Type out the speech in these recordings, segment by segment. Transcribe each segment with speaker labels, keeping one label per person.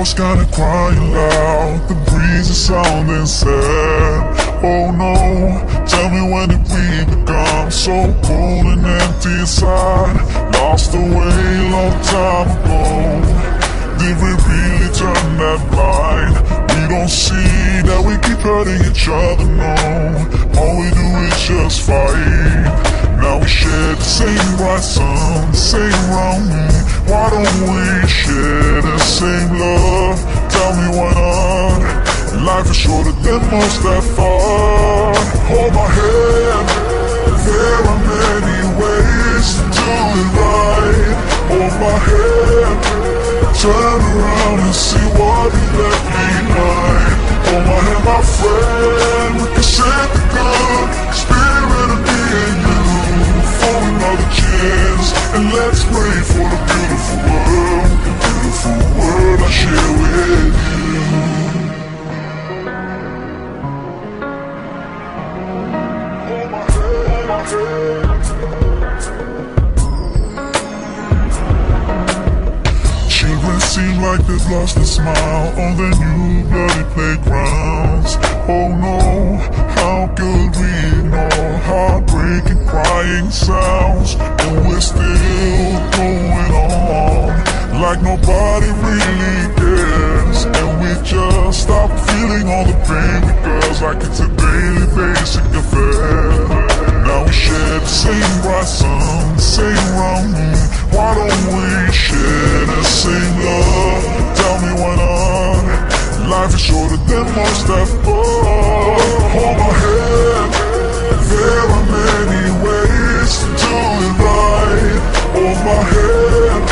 Speaker 1: sky crying loud, the breeze is sounding sad. Oh no, tell me when did we become so cold and empty inside? Lost the way long time ago. Did we really turn that blind? We don't see that we keep hurting each other, no. All we do is just fight. Now we share the same bright sun, the same round moon. Why don't we share the same love? Tell me why not? Life is shorter than most have thought. Hold my hand, there are many ways to do it right. Hold my hand, turn around and see what we left behind. Hold my hand, my friend, we can save the good spirit of me and you for another chance. And let's pray for the beautiful world I share with you. Hold my hand. Children seem like they've lost their smile on their new bloody playgrounds. Oh no, how could we ignore heartbreaking crying sounds? And we're still going on like nobody really cares. And we just stop feeling all the pain because like it's a daily basic affair. Now we share the same bright sun, the same round moon. Why don't we share the same love? Tell me why not? Life is shorter than most have thought. Hold my hand, there are many ways to do it right. Hold my hand,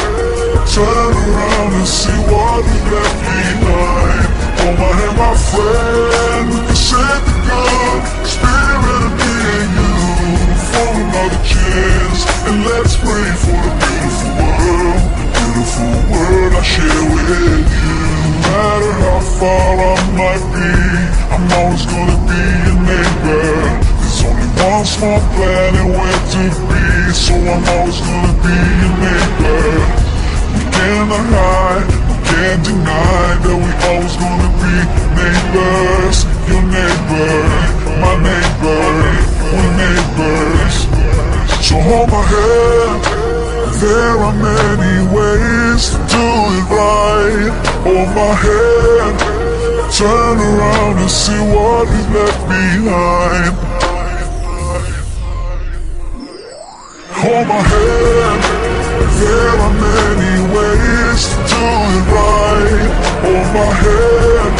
Speaker 1: turn around and see what we left behind. Hold my hand, my friend, we can save the good spirit of me and you for another chance. And let's pray for the beautiful world I share with you. No matter how far I might be, I'm always gonna be your neighbor. There's only one small planet where to be, so I'm always gonna be your neighbor. We cannot hide, we can't deny that we always gonna be neighbors. Your neighbor, my neighbor, we're neighbors. So hold my hand, there are many ways to do it right. Hold my hand, turn around and see what we left behind. Hold my hand, there are many ways to do it right. Hold my hand,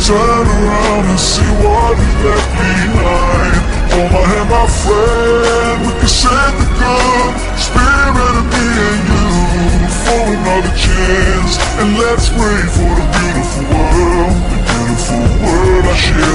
Speaker 1: turn around and see what we left behind. Hold my hand, my friend, we can save the good spirit of me and you for another chance. And let's pray for the beautiful world I share.